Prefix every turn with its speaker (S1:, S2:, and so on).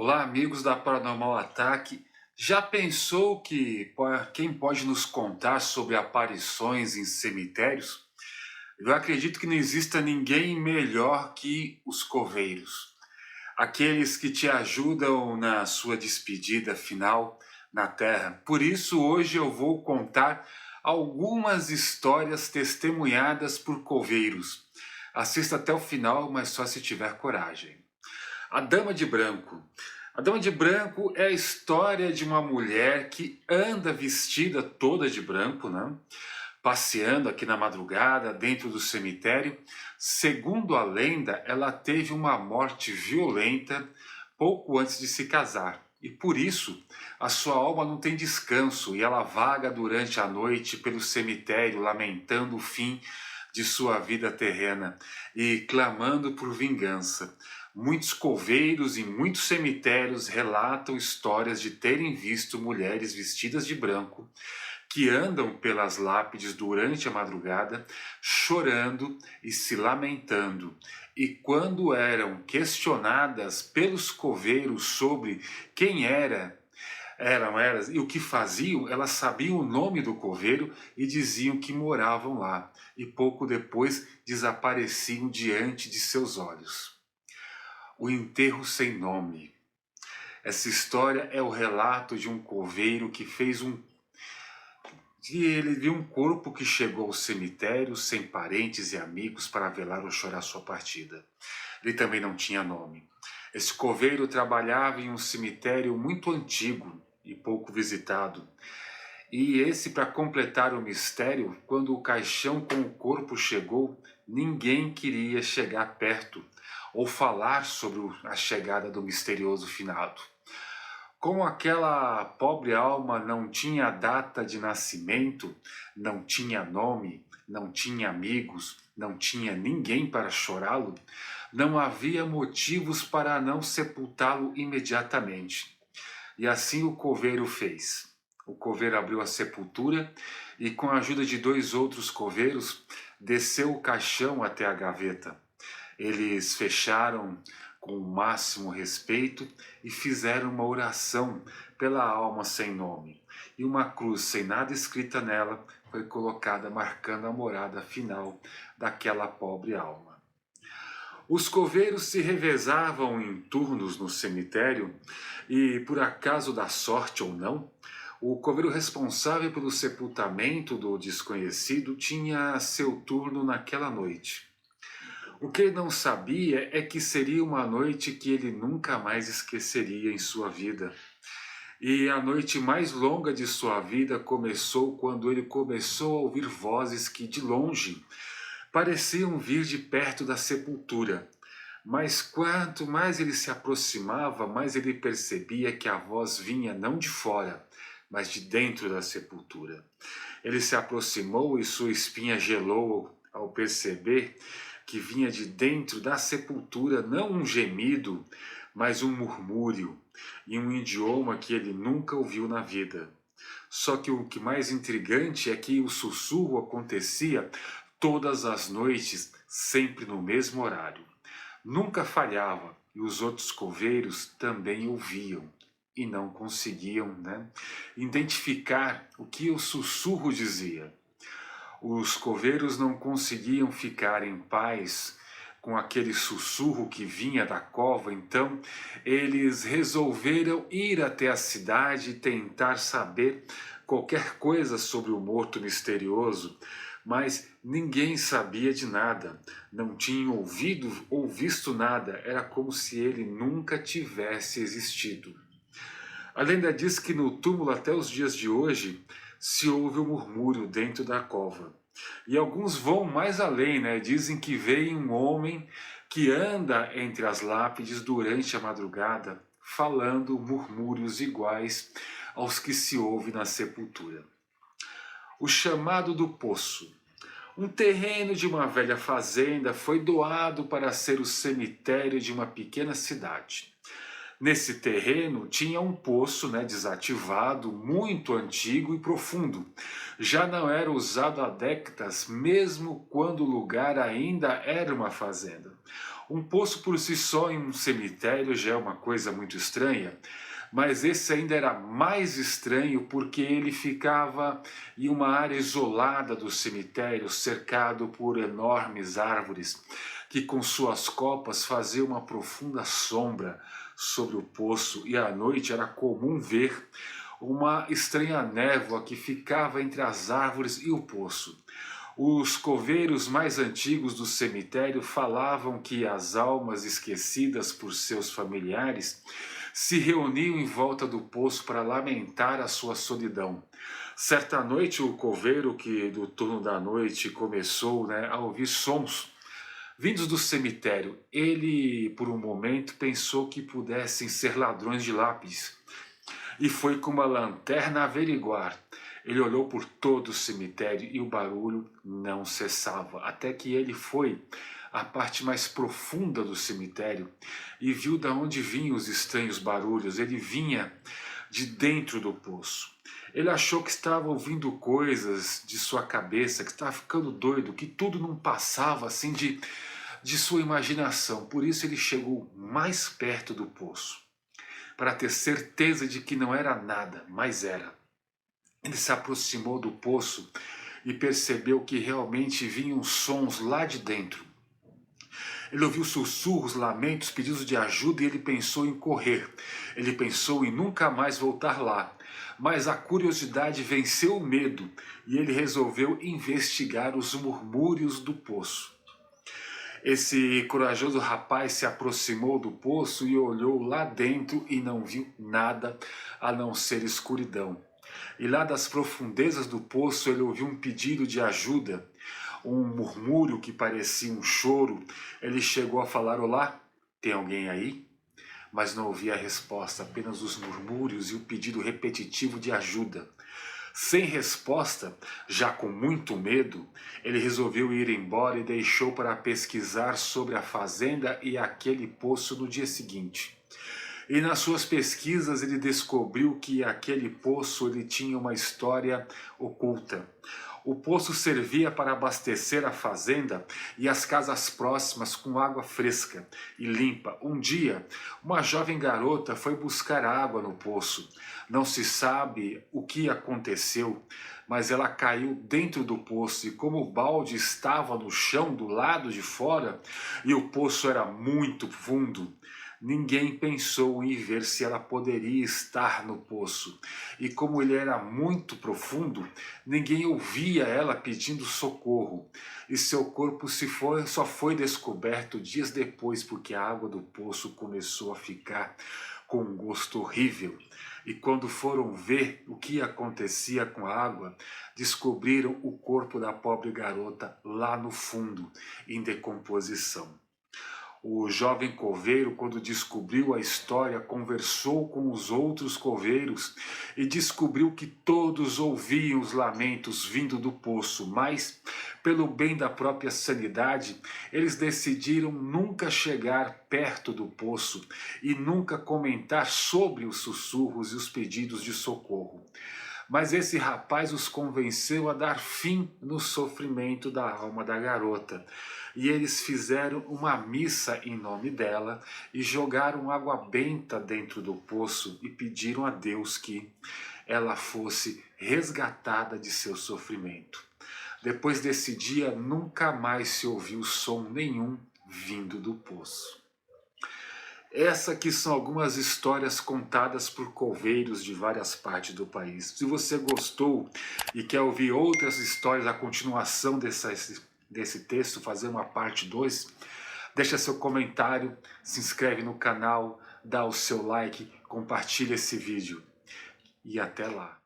S1: Olá, amigos da Paranormal Ataque. Já pensou que quem pode nos contar sobre aparições em cemitérios? Eu acredito que não exista ninguém melhor que os coveiros, aqueles que te ajudam na sua despedida final na Terra. Por isso, hoje eu vou contar algumas histórias testemunhadas por coveiros. Assista até o final, mas só se tiver coragem. A Dama de Branco. A Dama de Branco é a história de uma mulher que anda vestida toda de branco, né? Passeando aqui na madrugada dentro do cemitério. Segundo a lenda, ela teve uma morte violenta pouco antes de se casar. E por isso, a sua alma não tem descanso e ela vaga durante a noite pelo cemitério, lamentando o fim de sua vida terrena e clamando por vingança. Muitos coveiros em muitos cemitérios relatam histórias de terem visto mulheres vestidas de branco que andam pelas lápides durante a madrugada, chorando e se lamentando. E quando eram questionadas pelos coveiros sobre quem eram elas e o que faziam, elas sabiam o nome do coveiro e diziam que moravam lá. E pouco depois desapareciam diante de seus olhos. O enterro sem nome. Essa história é o relato de um coveiro que ele viu um corpo que chegou ao cemitério sem parentes e amigos para velar ou chorar sua partida. Ele também não tinha nome. Esse coveiro trabalhava em um cemitério muito antigo e pouco visitado. E esse, para completar o mistério, quando o caixão com o corpo chegou, ninguém queria chegar perto ou falar sobre a chegada do misterioso finado. Como aquela pobre alma não tinha data de nascimento, não tinha nome, não tinha amigos, não tinha ninguém para chorá-lo, não havia motivos para não sepultá-lo imediatamente. E assim o coveiro fez. O coveiro abriu a sepultura e, com a ajuda de 2 outros coveiros, desceu o caixão até a gaveta. Eles fecharam com o máximo respeito e fizeram uma oração pela alma sem nome. E uma cruz sem nada escrita nela foi colocada marcando a morada final daquela pobre alma. Os coveiros se revezavam em turnos no cemitério e, por acaso da sorte ou não, o coveiro responsável pelo sepultamento do desconhecido tinha seu turno naquela noite. O que ele não sabia é que seria uma noite que ele nunca mais esqueceria em sua vida. E a noite mais longa de sua vida começou quando ele começou a ouvir vozes que, de longe, pareciam vir de perto da sepultura. Mas quanto mais ele se aproximava, mais ele percebia que a voz vinha não de fora, mas de dentro da sepultura. Ele se aproximou e sua espinha gelou ao perceber que vinha de dentro da sepultura não um gemido, mas um murmúrio, em um idioma que ele nunca ouviu na vida. Só que o que mais intrigante é que o sussurro acontecia todas as noites, sempre no mesmo horário. Nunca falhava, e os outros coveiros também ouviam, e não conseguiam, identificar o que o sussurro dizia. Os coveiros não conseguiam ficar em paz com aquele sussurro que vinha da cova, então eles resolveram ir até a cidade e tentar saber qualquer coisa sobre o morto misterioso, mas ninguém sabia de nada, não tinham ouvido ou visto nada, era como se ele nunca tivesse existido. A lenda diz que no túmulo até os dias de hoje se ouve um murmúrio dentro da cova. E alguns vão mais além, dizem que veem um homem que anda entre as lápides durante a madrugada, falando murmúrios iguais aos que se ouve na sepultura. O chamado do poço. Um terreno de uma velha fazenda foi doado para ser o cemitério de uma pequena cidade. Nesse terreno tinha um poço desativado, muito antigo e profundo. Já não era usado há décadas, mesmo quando o lugar ainda era uma fazenda. Um poço por si só em um cemitério já é uma coisa muito estranha, mas esse ainda era mais estranho porque ele ficava em uma área isolada do cemitério, cercado por enormes árvores, que com suas copas faziam uma profunda sombra sobre o poço, e à noite era comum ver uma estranha névoa que ficava entre as árvores e o poço. Os coveiros mais antigos do cemitério falavam que as almas esquecidas por seus familiares se reuniam em volta do poço para lamentar a sua solidão. Certa noite, o coveiro, que do turno da noite começou, a ouvir sons vindos do cemitério. Ele, por um momento, pensou que pudessem ser ladrões de lápis e foi com uma lanterna averiguar. Ele olhou por todo o cemitério e o barulho não cessava, até que ele foi à parte mais profunda do cemitério e viu de onde vinham os estranhos barulhos. Ele vinha de dentro do poço. Ele achou que estava ouvindo coisas de sua cabeça, que estava ficando doido, que tudo não passava assim de sua imaginação. Por isso ele chegou mais perto do poço, para ter certeza de que não era nada, mas era. Ele se aproximou do poço e percebeu que realmente vinham sons lá de dentro. Ele ouviu sussurros, lamentos, pedidos de ajuda, e ele pensou em correr. Ele pensou em nunca mais voltar lá. Mas a curiosidade venceu o medo e ele resolveu investigar os murmúrios do poço. Esse corajoso rapaz se aproximou do poço e olhou lá dentro e não viu nada a não ser escuridão. E lá das profundezas do poço ele ouviu um pedido de ajuda, um murmúrio que parecia um choro. Ele chegou a falar: olá, tem alguém aí? Mas não ouvia a resposta, apenas os murmúrios e o pedido repetitivo de ajuda. Sem resposta, já com muito medo, ele resolveu ir embora e deixou para pesquisar sobre a fazenda e aquele poço no dia seguinte. E nas suas pesquisas ele descobriu que aquele poço ele tinha uma história oculta. O poço servia para abastecer a fazenda e as casas próximas com água fresca e limpa. Um dia, uma jovem garota foi buscar água no poço. Não se sabe o que aconteceu, mas ela caiu dentro do poço, e como o balde estava no chão do lado de fora e o poço era muito fundo, ninguém pensou em ver se ela poderia estar no poço. E como ele era muito profundo, ninguém ouvia ela pedindo socorro. E seu corpo só foi descoberto dias depois, porque a água do poço começou a ficar com um gosto horrível. E quando foram ver o que acontecia com a água, descobriram o corpo da pobre garota lá no fundo, em decomposição. O jovem coveiro, quando descobriu a história, conversou com os outros coveiros e descobriu que todos ouviam os lamentos vindo do poço, mas, pelo bem da própria sanidade, eles decidiram nunca chegar perto do poço e nunca comentar sobre os sussurros e os pedidos de socorro. Mas esse rapaz os convenceu a dar fim no sofrimento da alma da garota. E eles fizeram uma missa em nome dela e jogaram água benta dentro do poço e pediram a Deus que ela fosse resgatada de seu sofrimento. Depois desse dia, nunca mais se ouviu som nenhum vindo do poço. Essa aqui são algumas histórias contadas por coveiros de várias partes do país. Se você gostou e quer ouvir outras histórias, a continuação desse texto, fazer uma parte 2, deixa seu comentário, se inscreve no canal, dá o seu like, compartilha esse vídeo. E até lá!